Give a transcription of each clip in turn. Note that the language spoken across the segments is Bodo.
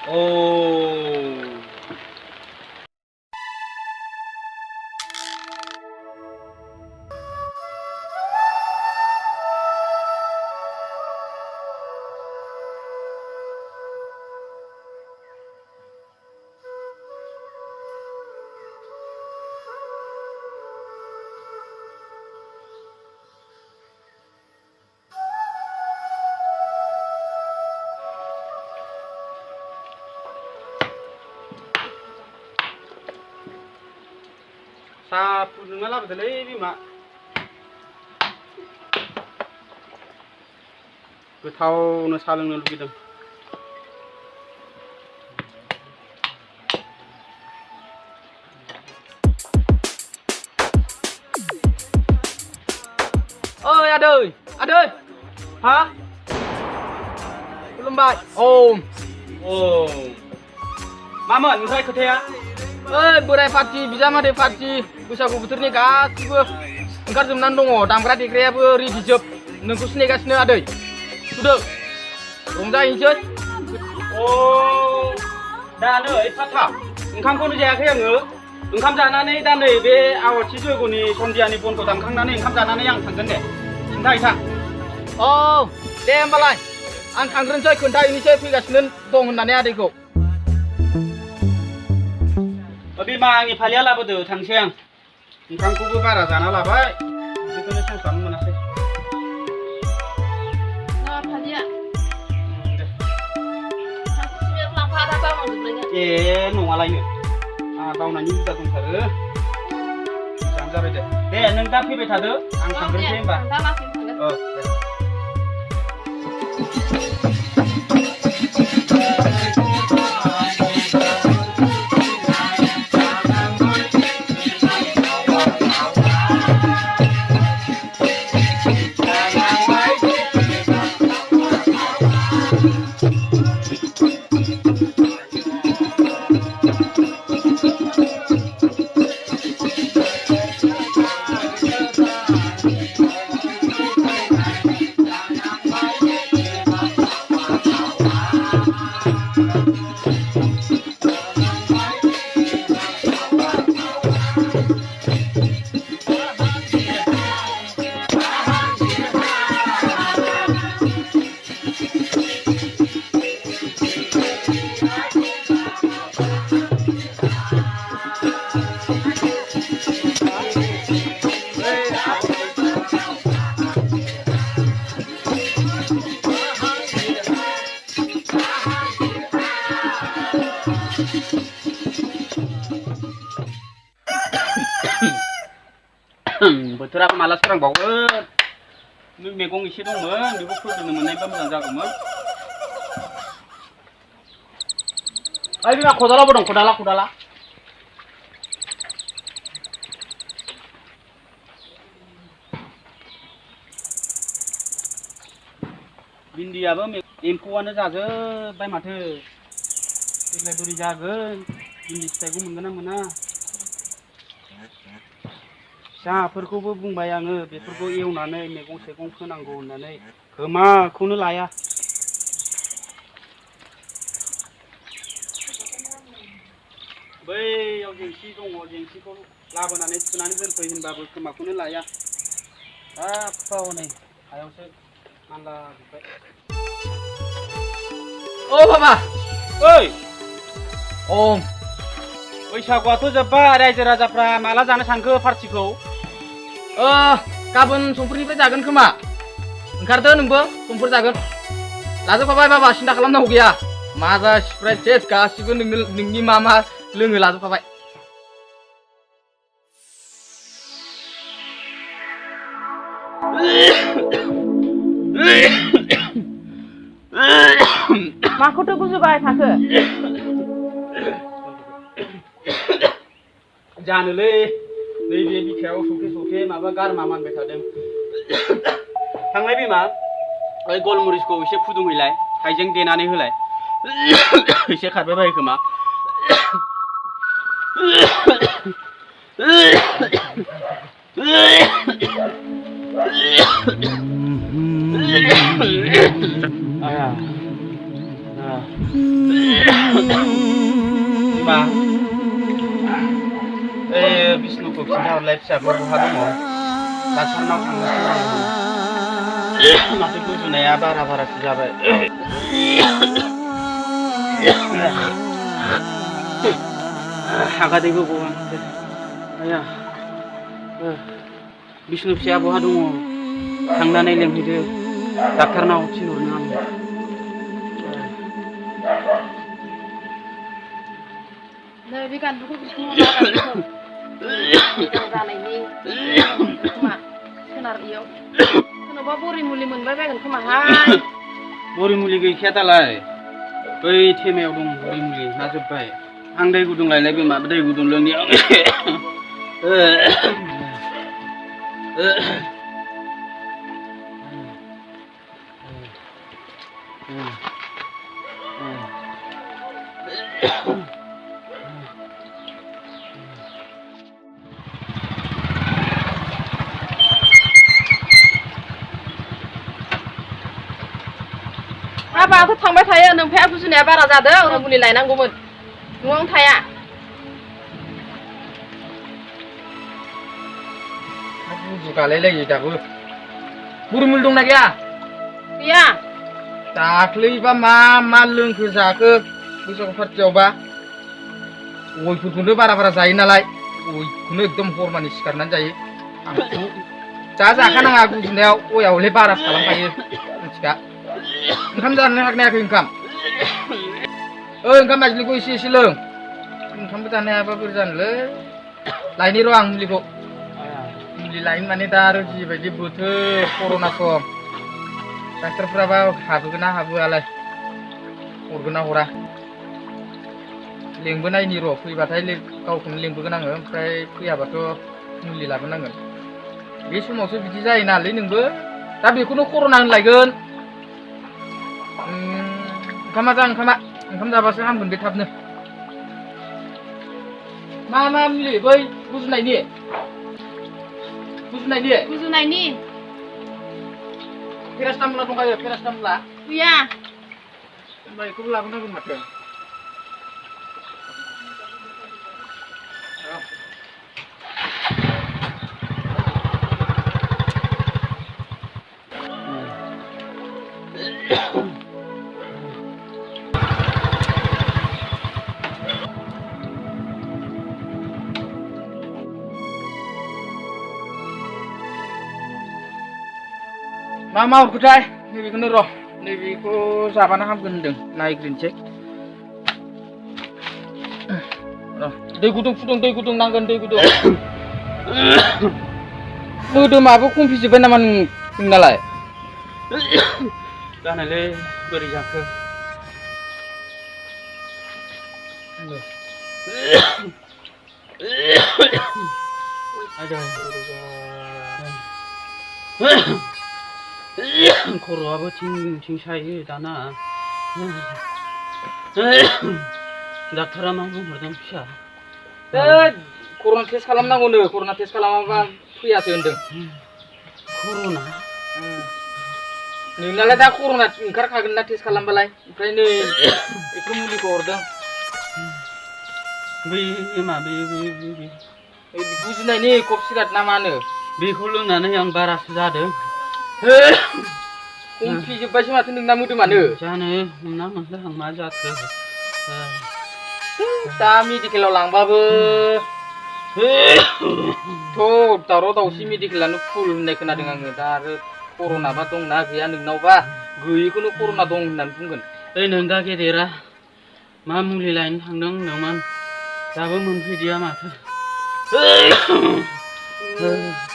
Oh. Sapu dengan lah betul ini mak. Getau nu saleng nu lugideng. Ơi aduh, hah? Belum baik. Om. Oh. Mama, nu saya ketia. Borai parti bisa mah deh parti bisa aku betul nih kasih gue engkar jam nandung damkara di kreya gue ri dijep nengkus nih kasih nih ada sudah rumah ini oh dan patah engkam kono jaya kayak nge engkam janane dan be awal cicu gue nih sondiani pun kau damkang nane engkam janane yang tanggen deh cinta isa oh deh malai ang kangren coy kuntai ini coy pigas nen dong nane ada gue Abi mangi palia lah bodoh tangsiang, engkang kubu bara jana lah bay, itu nih sang mana sih? Nah palia, biar lampa ada apa mau dibelinya? Nunggu lagi, tahu nanya juga tuh sare, jangan deh. Neng tapi beta deh, angkang kerja mbak. Oh. Betul aku malas kurang banget. Ini megong isi dong men, di buku dengan mengenai pembelaan jago men. Ayo kita kodala bodong, kodala. Bindi apa? Empuannya jaga, bayi mata. Ikhlas duri jaga, bindi sego mana? Saफोरखौबो बुंबाय आङो बेफोरखौ एवनानै मैगं थाइगं फोनांगौ होननानै खोमाखौनो लाया बैयाव जेंसि दङ जेंसिखौ लाबोनानै थुनानै दोनफै होनबाबो खोमाखौनो लाया हाब नै हायावसो मानला जोब्बाय ओ बाबा ओइ ओम बैसागुआथ' जोब्बाय रायजो राजाफ्रा माला जानो सानखो पार्टिखौ गाबोन समफोरनिफ्राय जागोन खोमा ओंखारदो नोंबो समफोर जागोन लाजोबखाबाय बाबा सिन्था खालामनांगौ गैया माजा स्प्राइट टेस्ट गासिबो नोंनि मा लोङो लाजोबखाबाय माखौथो गुजुबाय थाखो जानोलै नैबे बिखायाव सौखे माबा गारमा मानबाय थादों थांलाय बिमा ओइ गलमरिसखौ एसे फुदुंहैलाय हाइजें देनानै होलाय एसे खारबाय बायो खोमा Ma. Bisnuखौ खिन्थाहरलाय फिसाखौ बहा दङ? डाक्टारनाव थांगासिनो दं। माथो गुजुनाया बारासो जाबाय। हागादैबो गवा माथो। आया। बिष्णु फिसाया बहा दङ? थांनानै लेंहैदो। डाक्टारनाव थिनहरनो आं। नै बे गान्दुखौ बिखुङाव जानायनि खोमा सोनार इयाव सोरनावबा बरि मुलि मोनबाय बायगोन खोमाहाय। बरि मुलि गैखाया दालाय बै थेमायाव दं बरि मुलि ना जोब्बाय। आं दै गुदुं लायलाय माबा दै गुदुं लोंनि आं। हाबाथ' थांबाय थायो नोमफाया गुजुनाया बारा जादों मुलि लायनांगौमोन न'आवनो थाया। गुजु गालायलायो दाबो। बरि मुलि दंना गैया? गैया। दाख्लैबा मा लोंखो जाखो बैसागु पार्टियावबा गयफोरखौनो बारा जायो नालाय गयखौनो एकदम हरमानि सिखारनानै जायो। जाखानाङा गुजुनायाव गया हले बारासो खालामखायो मिथिखा। ओंखाम जानो हागोन ना हायाखै ओंखाम? ओंखाम माइदिलिखौ एसे लों। ओंखामबो जानो हायाबा बोरै जानोलै। लायनि र' आं मुलिखौ। मुलि लायनो माने दा आरो जिबायदि बोथोर कर'ना सम डाक्टारफोराबा हाबोगोन ना हाबोआलाय हरगोन ना हरा। लेंबोनायनि र' फैबाथाय गावखौनो लेंबोगोन आङो ओमफ्राय फैयाबाथ' मुलि लाबोनांगोन। बे समावसो बिदि जायो नालाय नोंबो दा बेखौनो कर'ना होनलायगोन। ओंखाम जाबासो हामगोन बे थाबनो। मा मुलि बै गुजुनायनि? पेरासिटामला दंखायो पेरासिटामला? गैया। होमबा बेखौबो लाबोनांगोन माथो। मा हरखोथाय नैबेखौनो र' नैबेखौ जाबानो हामगोन होनदों नायग्रोनोसै। दै गुदुं नांगोन दै गुदुं। मोदोमाबो कमफिजोब्बाय नामा नोंनालाय? जानोलै बोरै जाखो। खर'आबो थिं सायो दाना। डाक्टारा मा बुंहरदों फिसा? कर'ना टेस्ट खालामनांगौनो कर'ना टेस्ट खालामाबा फैयासो होनदों। कर'ना? नोंनालाय दा कर'ना ओंखारखागोन ना टेस्ट खालामबालाय ओमफ्राय नै बेखौ मुलिखौ हरदों। बै गुजुनायनि कफ सिराप ना मानो बेखौ लोंनानै आं बारासो जादों। कमफिजोब्बायसो माथो नोंना मोदोमानो। जानो हमना मोनदों आं मा जाखो। दा मेडिकेलाव लांबाबो दावराव दावसि मेडिकेलानो फुल होननाय खोनादों आङो। दा आरो कर'नाबा दंना गैया नोंनावबा गैयैखौनो कर'ना दं होननानै बुंगोन। नों दा गेदेरा मा मुलि लायनो थांदों होनदोंमोन दाबो मोनफैदिया माथो।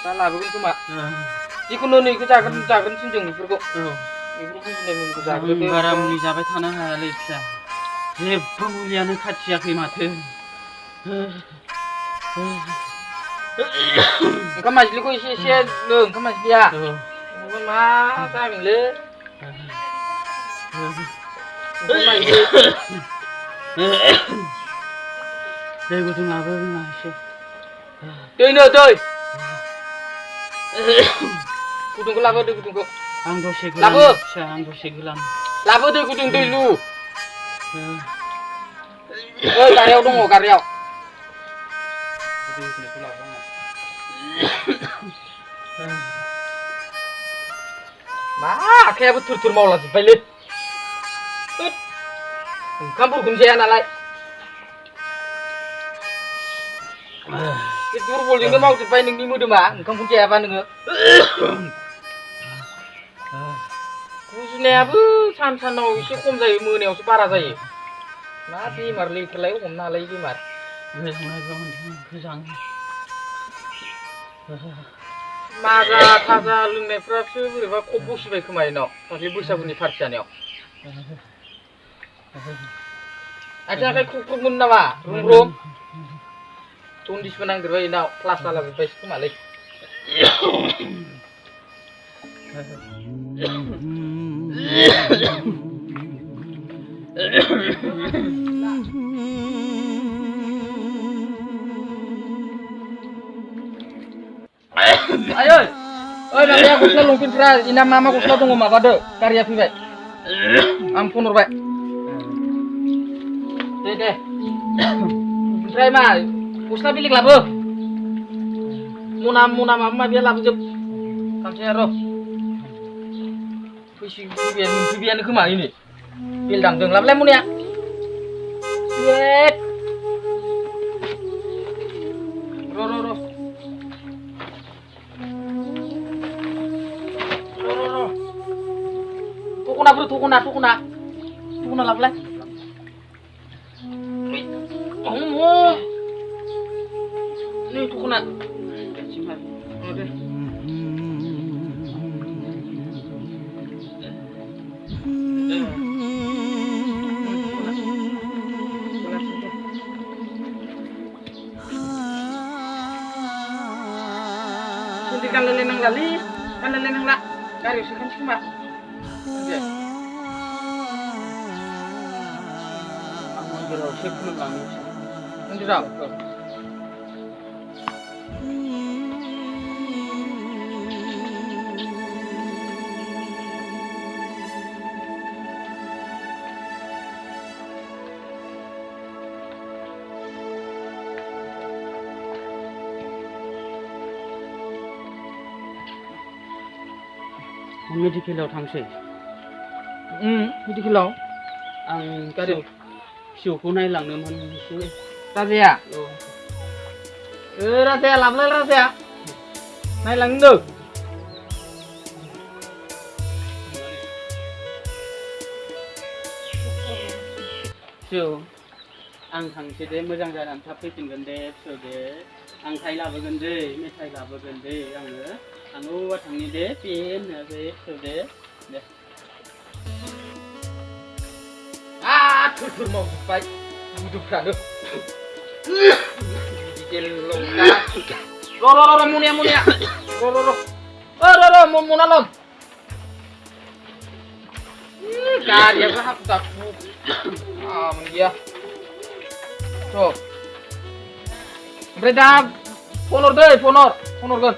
दा लाबोगोन खोमा। जिखुनु नैखौ जाग्रोनो थिनदों बेफोरखौ गुजुनाय मुलिखौ जाग्रोदो। बारा मुलि जाबाय थानो हायालै फिसा जेबो मुलियानो खाथियाखै माथो। ओंखाम माइदिलिखौ एसे लों ओंखाम माइदिलिया मा जागोनलै। दै गुदुं लाबो बिमा एसे। दै गुदुंखौ लाबो दै गुदुंखौ। आं दसे गोलाम फिसा आं दसे गोलाम लाबो दै गुदुं दै लु। Gaरियाव dong, gaरियाव. मा आखायाबो थुर मावला जोब्बायलै ओंखामफोरखौनो जाया नालाय बे दुरबलजोंनो मावजोब्बाय नोंनि मोदोमा ओंखामखौनो जायाबा नोङो गुजुनायाबो सानाव एसे खम जायो मोनायावसो बारा जायो मा बेमार लेथ्रालाय हमनो हालायै बेमार माजा थाजा लोंनायफ्रासो बोरैबा खब बसिबाय खोमा इनाव दाख्लै बैसागुनि पार्टि जानायाव आथिं आखाइ ख्रुब ख्रुब मोनो नामा रुम रुम जन्दिसबो नांदेरबाय इनाव क्लास जालाजोब्बायसो खोमालै Ayo, nanti aku selalu lungkin keras. Ina mama aku selalu tunggu mak pada karya pibai. Ampun urbai. Deh. Try mah, usah bilik lah bu. Muna mama biar lah bujub. Kamu saya roh. Biar ni kemana ini? Bildang deng lah lemon ya. Wait. Roh. Tukuna lah. Oh. Nih tukuna. Oke. Suntikan lelenang lali, kan lelenang lah. Kari usikan cuma. Oke. Saya belum lama. Nanti dah. मेडिकेलाव थांसै मेडिकेलाव आं फिसौखौ नायलांनोमोन एसे राजाया राजाया लाबलाय राजाया नायलांनो फिसौ आं थांसै दे मोजां जानानै थाब फैफिनगोन दे फिसौ दे आं थाइ लाबोगोन दे मेथाइ लाबोगोन दे आङो थांनि दे बेनो दे फिसौ दे थुर मावजोब्बाय बुदुफ्रानो र' मुनिया र' मना लम गारियाबो हाखु दाखु गैया थ' ओमफ्राय दा फन हरगोन